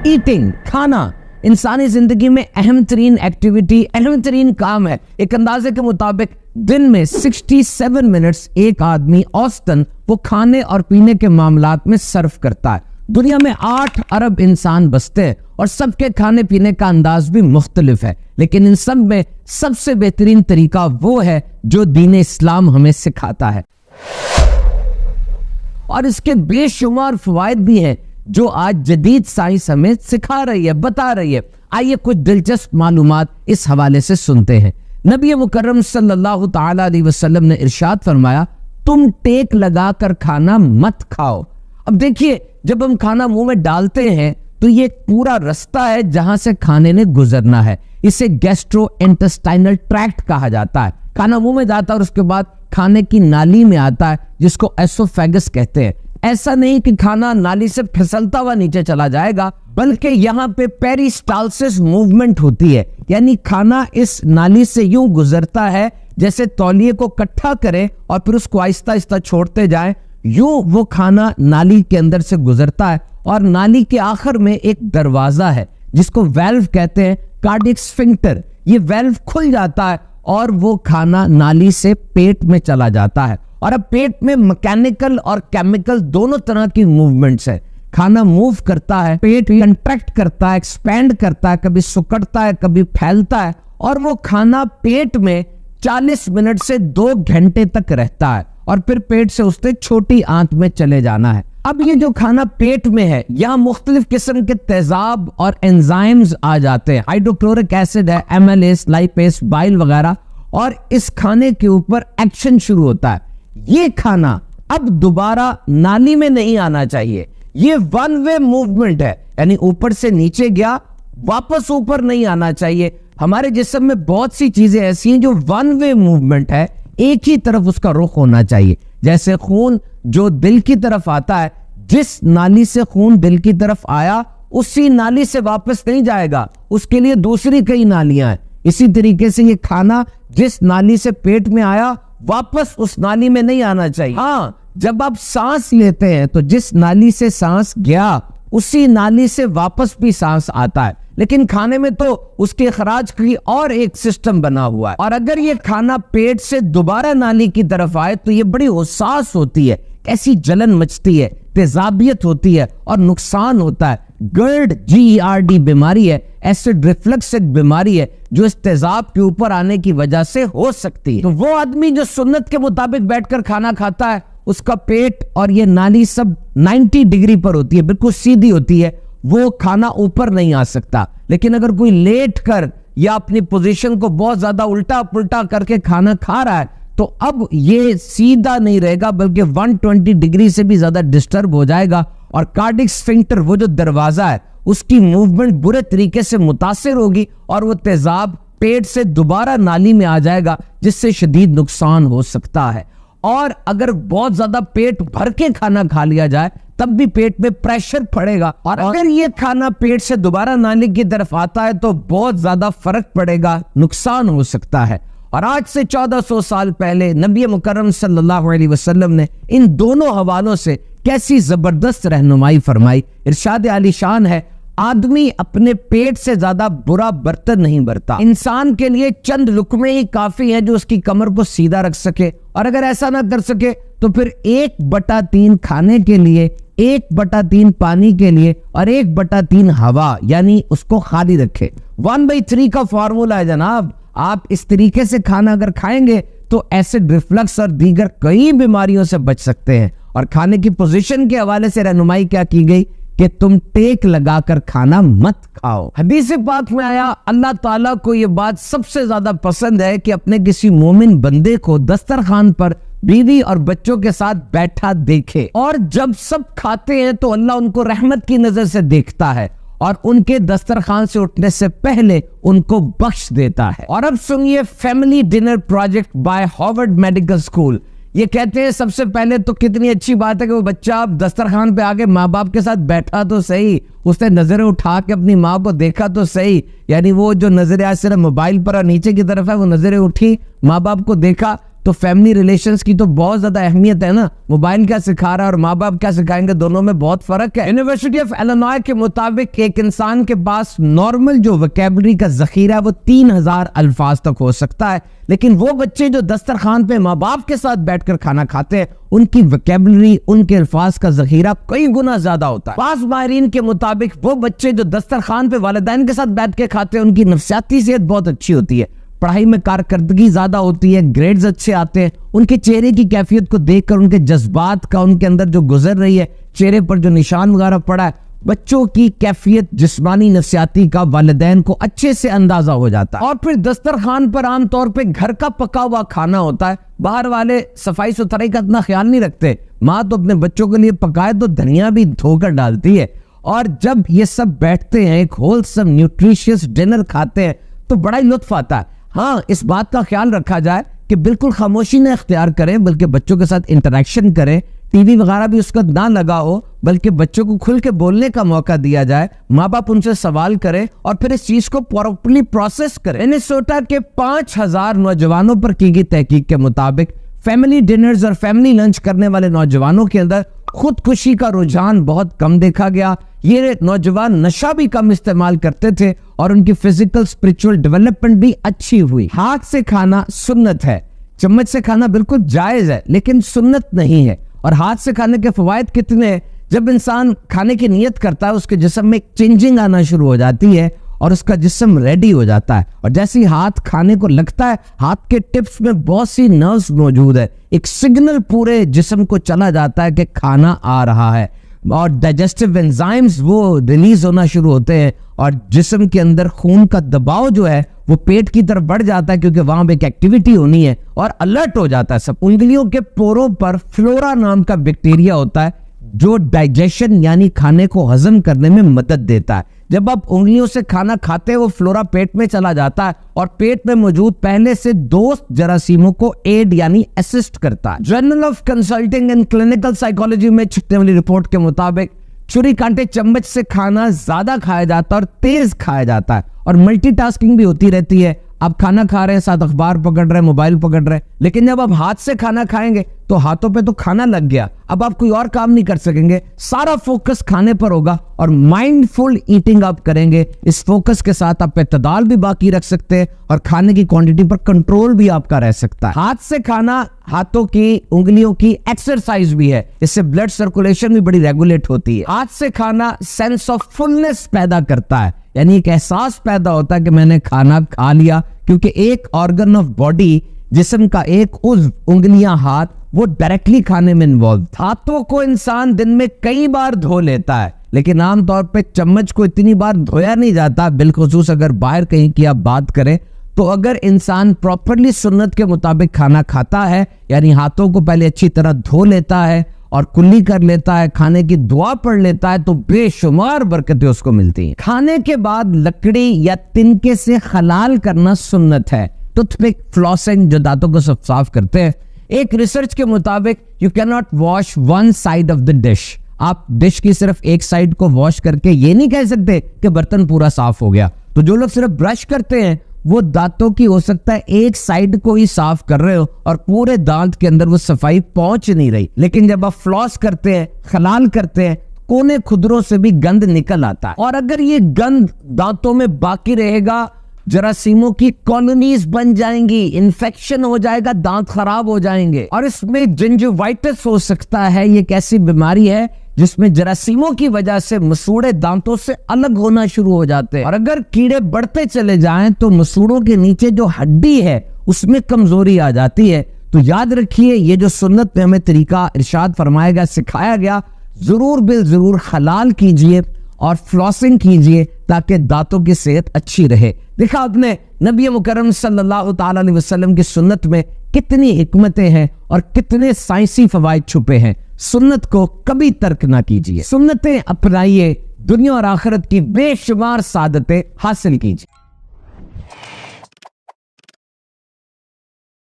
Eating, खाना इंसानी जिंदगी में अहम तरीन एक्टिविटी, अहम तरीन काम है। एक अंदाजे के मुताबिक दिन में 67 मिनट्स एक आदमी औसतन वो खाने और पीने के मामलात में सर्व करता है। दुनिया में 8 अरब इंसान बसते हैं और सबके खाने पीने का अंदाज भी मुख्तलिफ है, लेकिन इन सब में सबसे बेहतरीन तरीका वो है जो दीन इस्लाम हमें सिखाता है और इसके बेशुमार फवायद भी हैं जो आज जदीद साइंस हमें सिखा रही है, बता रही है। आइए कुछ दिलचस्प मालूमात इस हवाले से सुनते हैं। नबी मुकर्रम सल्लल्लाहु ताला अलैहि वसल्लम ने इरशाद फरमाया, तुम टेक लगाकर खाना मत खाओ। अब देखिए, जब हम खाना मुंह में डालते हैं तो ये पूरा रास्ता है जहां से खाने ने गुजरना है। इसे गैस्ट्रोइंटेस्टाइनल ट्रैक्ट कहा जाता है। खाना मुंह में जाता है और उसके बाद खाने की नाली में आता है जिसको एसोफेगस कहते हैं। ऐसा नहीं कि खाना नाली से फिसलता हुआ नीचे चला जाएगा, बल्कि यहाँ पे पेरिस्टालसिस मूवमेंट होती है, यानी खाना इस नाली से यूं गुजरता है जैसे तौलिए को इकट्ठा करें और फिर उसको आहिस्ता आहिस्ता छोड़ते जाएं। यूं वो खाना नाली के अंदर से गुजरता है और नाली के आखिर में एक दरवाजा है जिसको वेल्व कहते हैं, कार्डियक स्फिंक्टर। ये वेल्व खुल जाता है और वो खाना नाली से पेट में चला जाता है। और अब पेट में मैकेनिकल और केमिकल दोनों तरह की मूवमेंट्स है। खाना मूव करता है, पेट कंट्रैक्ट करता है, एक्सपैंड करता है, कभी सुकड़ता है, कभी फैलता है और वो खाना पेट में 40 मिनट से 2 घंटे तक रहता है और फिर पेट से उससे छोटी आंत में चले जाना है। अब ये जो खाना पेट में है, यहाँ मुख्तलिफ किस्म के तेजाब और एंजाइम्स आ जाते हैं। हाइड्रोक्लोरिक एसिड है, एमएलएस, लाइपेस, बाइल वगैरह, और इस खाने के ऊपर एक्शन शुरू होता है। ये खाना अब दोबारा नाली में नहीं आना चाहिए। ये वन वे मूवमेंट है, यानी ऊपर से नीचे गया, वापस ऊपर नहीं आना चाहिए। हमारे जिस्म में बहुत सी चीजें ऐसी हैं जो वन वे मूवमेंट है, एक ही तरफ उसका रुख होना चाहिए। जैसे खून जो दिल की तरफ आता है, जिस नाली से खून दिल की तरफ आया उसी नाली से वापस नहीं जाएगा, उसके लिए दूसरी कई नालियां हैं। इसी तरीके से ये खाना जिस नाली से पेट में आया वापस उस नाली में नहीं आना चाहिए। हाँ, जब आप सांस लेते हैं तो जिस नाली से सांस गया उसी नाली से वापस भी सांस आता है, लेकिन खाने में तो उसके अखराज की और एक सिस्टम बना हुआ है। और अगर ये खाना पेट से दोबारा नाली की तरफ आए तो ये बड़ी हुसास होती है, ऐसी जलन मचती है, तेजाबियत होती है और नुकसान होता है। GERD, GERD बीमारी है, एसिड रिफ्लक्स एक बीमारी है जो इस तेजाब के ऊपर आने की वजह से हो सकती है। तो वो आदमी जो सुन्नत के मुताबिक बैठकर खाना खाता है, उसका पेट और ये नाली सब 90 डिग्री पर होती है, बिल्कुल सीधी होती है, वो खाना ऊपर नहीं आ सकता। लेकिन अगर कोई लेट कर या अपनी पोजीशन को बहुत ज्यादा उल्टा पुल्टा करके खाना खा रहा है तो अब ये सीधा नहीं रहेगा, बल्कि 120 डिग्री से भी ज्यादा डिस्टर्ब हो जाएगा और कार्डियक स्फिंक्टर, वो जो दरवाजा है, उसकी मूवमेंट बुरे तरीके से मुतासिर होगी और वो तेजाब पेट से दोबारा नाली में आ जाएगा, जिससे शदीद नुकसान हो सकता है। और अगर बहुत ज्यादा पेट भर के खाना खा लिया जाए तब भी पेट में प्रेशर पड़ेगा, और अगर ये खाना पेट से दोबारा नाली की तरफ आता है तो बहुत ज्यादा फर्क पड़ेगा, नुकसान हो सकता है। और आज से 1400 साल पहले नबी मुकर्रम सल्लल्लाहु अलैहि वसल्लम ने इन दोनों हवालों से कैसी जबरदस्त रहनुमाई फरमाई। इरशाद आलीशान है, आदमी अपने पेट से ज्यादा बुरा बर्तन नहीं बरता। इंसान के लिए चंद लुकमे ही काफी हैं जो उसकी कमर को सीधा रख सके, और अगर ऐसा ना कर सके तो फिर 1/3 खाने के लिए, 1/3 पानी के लिए और 1/3 हवा, यानी उसको खाली रखे। 1/3 का फॉर्मूला है जनाब। आप इस तरीके से खाना अगर खाएंगे तो एसिड रिफ्लक्स और दीगर कई बीमारियों से बच सकते हैं। और खाने की पोजीशन के हवाले से रहनुमाई क्या की गई कि तुम टेक लगाकर खाना मत खाओ। हदीस पाक में आया, अल्लाह ताला को ये बात सबसे ज्यादा पसंद है कि अपने किसी मोमिन बंदे को दस्तरखान पर बीवी और बच्चों के साथ बैठा देखे, और जब सब खाते हैं तो अल्लाह उनको रहमत की नजर से देखता है और उनके दस्तरखान से उठने से पहले उनको बख्श देता है। और अब सुनिए family dinner project by Harvard medical school. ये कहते हैं सबसे पहले तो कितनी अच्छी बात है कि वो बच्चा दस्तरखान पे आके माँ बाप के साथ बैठा तो सही, उसने नजरें उठा के अपनी माँ को देखा तो सही, यानी वो जो नजरें आज सिर्फ मोबाइल पर और नीचे की तरफ है, वो नजरें उठी, माँ बाप को देखा, तो फैमिली रिलेशंस की तो बहुत ज्यादा अहमियत है ना। मोबाइल क्या सिखा रहा है और माँ बाप क्या सिखाएंगे, दोनों में बहुत फर्क है। यूनिवर्सिटी ऑफ इलिनॉय के मुताबिक एक इंसान के पास नॉर्मल जो वोकैबुलरी का जखीरा है वो 3000 अल्फाज तक हो सकता है, लेकिन वो बच्चे जो दस्तरखान पे माँ बाप के साथ बैठकर खाना खाते हैं उनकी वोकैबुलरी, उनके अल्फाज का जखीरा कई गुना ज्यादा होता है। पास माहिरीन के मुताबिक वो बच्चे जो दस्तरखान पे वालिदैन के साथ बैठ के खाते हैं उनकी नफ्सियाती सेहत बहुत अच्छी होती है, पढ़ाई में कारकर्दगी ज्यादा होती है, ग्रेड्स अच्छे आते हैं, उनके चेहरे की कैफियत को देखकर उनके जज्बात का, उनके अंदर जो गुजर रही है, चेहरे पर जो निशान वगैरह पड़ा है, बच्चों की कैफियत जिस्मानी नफ्सियाती का वालिदैन को अच्छे से अंदाजा हो जाता है। और फिर दस्तरखान पर आमतौर पे घर का पका हुआ खाना होता है, बाहर वाले सफाई सुथराई का इतना ख्याल नहीं रखते। माँ तो अपने बच्चों के लिए पकाए तो धनिया भी धोकर डालती है, और जब ये सब बैठते हैं एक होलसम न्यूट्रिशियस डिनर खाते हैं तो बड़ा ही लुत्फ आता है। हाँ, इस बात का ख्याल रखा जाए कि बिल्कुल खामोशी न इख्तियार करें, बल्कि बच्चों के साथ इंटरेक्शन करें, टीवी वगैरह भी उसका ना लगा हो, बल्कि बच्चों को खुल के बोलने का मौका दिया जाए, माँ बाप उनसे सवाल करें और फिर इस चीज को प्रॉपर्ली प्रोसेस करें। मिनेसोटा के 5000 नौजवानों पर की गई तहकीक के मुताबिक फैमिली डिनर्स और फैमिली लंच करने वाले नौजवानों के अंदर खुदकुशी का रुझान बहुत कम देखा गया। ये नौजवान नशा भी कम इस्तेमाल करते थे और उनकी फिजिकल स्पिरिचुअल डेवलपमेंट भी अच्छी हुई। हाथ से खाना सुन्नत है, चम्मच से खाना बिल्कुल जायज है, लेकिन सुन्नत नहीं है। और हाथ से खाने के फवायद कितने हैं? जब इंसान खाने की नियत करता है उसके जिस्म में चेंजिंग आना शुरू हो जाती है और उसका जिस्म रेडी हो जाता है, और जैसे ही हाथ खाने को लगता है हाथ के टिप्स में बहुत सी नर्व्स मौजूद है, एक सिग्नल पूरे जिस्म को चला जाता है कि खाना आ रहा है, और डाइजेस्टिव एंजाइम्स वो रिलीज होना शुरू होते हैं और जिस्म के अंदर खून का दबाव जो है वो पेट की तरफ बढ़ जाता है, क्योंकि वहां पे एक एक्टिविटी होनी है और अलर्ट हो जाता है सब। उंगलियों के पोरों पर फ्लोरा नाम का बैक्टीरिया होता है जो डाइजेशन यानी खाने को हजम करने में मदद देता है। जब आप उंगलियों से खाना खाते हैं वो फ्लोरा पेट में चला जाता है और पेट में मौजूद पहले से दोस्त जरासीमों को एड यानी असिस्ट करता है। Journal of consulting and clinical psychology में छपने वाली रिपोर्ट के मुताबिक छुरी कांटे चम्मच से खाना ज्यादा खाया जाता है और तेज खाया जाता है, और मल्टीटास्किंग भी होती रहती है। आप खाना खा रहे हैं, साथ अखबार पकड़ रहे हैं, मोबाइल पकड़ रहे हैं, लेकिन जब आप हाथ से खाना खाएंगे तो हाथों पे तो खाना लग गया, अब आप कोई और काम नहीं कर सकेंगे, सारा फोकस खाने पर होगा और माइंडफुल ईटिंग आप करेंगे। इस फोकस के साथ आप इत्तेदाल भी बाकी रख सकते हैं और खाने की क्वांटिटी पर कंट्रोल भी आपका रह सकता है। हाथ से खाना हाथों की उंगलियों की एक्सरसाइज भी है, इससे ब्लड सर्कुलेशन भी बड़ी रेगुलेट होती है। हाथ से खाना सेंस ऑफ फुलनेस पैदा करता है, यानी एक एहसास पैदा होता है कि मैंने खाना खा लिया, क्योंकि एक ऑर्गन ऑफ बॉडी जिस्म का एक उज़्व उंगलियां हाथ वो डायरेक्टली खाने में इन्वॉल्व। हाथों को इंसान दिन में कई बार धो लेता है, लेकिन आमतौर पे चम्मच को इतनी बार धोया नहीं जाता, बिलखुसूस अगर बाहर कहीं की आप बात करें तो। अगर इंसान प्रॉपरली सुन्नत के मुताबिक खाना खाता है, यानी हाथों को पहले अच्छी तरह धो लेता है और कुल्ली कर लेता है, खाने की दुआ पढ़ लेता है, तो बेशुमार बरकतें उसको मिलती हैं। खाने के बाद लकड़ी या तिनके से खलाल करना सुन्नत है, टूथपिक, फ्लॉसिंग जो दांतों को साफ करते हैं। एक रिसर्च के मुताबिक you can not wash one side of the dish, आप डिश की सिर्फ एक साइड को वॉश करके ये नहीं कह सकते कि बर्तन पूरा साफ हो गया। तो जो लोग सिर्फ ब्रश करते हैं वो दांतों की हो सकता है एक साइड को ही साफ कर रहे हो और पूरे दांत के अंदर वो सफाई पहुंच नहीं रही, लेकिन जब आप फ्लॉस करते हैं, खलाल करते हैं, कोने खुदरों से भी गंद निकल आता है, और अगर ये गंद दांतों में बाकी रहेगा जरासीमों की कॉलोनीज बन जाएंगी, इन्फेक्शन हो जाएगा, दांत खराब हो जाएंगे। और इसमें जिंजिवाइटिस हो सकता है, ये एक ऐसी बीमारी है जिसमें जरासीमों की वजह से मसूड़े दांतों से अलग होना शुरू हो जाते हैं, और अगर कीड़े बढ़ते चले जाएं तो मसूड़ों के नीचे जो हड्डी है उसमें कमजोरी आ जाती है। तो याद रखिए, ये जो सुन्नत में हमें तरीका इरशाद फरमाया गया, सिखाया गया, जरूर बिल जरूर हलाल कीजिए और फ्लॉसिंग कीजिए ताकि दांतों की सेहत अच्छी रहे। देखा आपने नबी मुकर्रम सल्लल्लाहु ताला अलैहि वसल्लम की सुन्नत में कितनी हिकमतें हैं और कितने साइंसी फवायद छुपे हैं। सुन्नत को कभी तर्क ना कीजिए, सुन्नतें अपनाइए, दुनिया और आखिरत की बेशुमार सादतें हासिल कीजिए।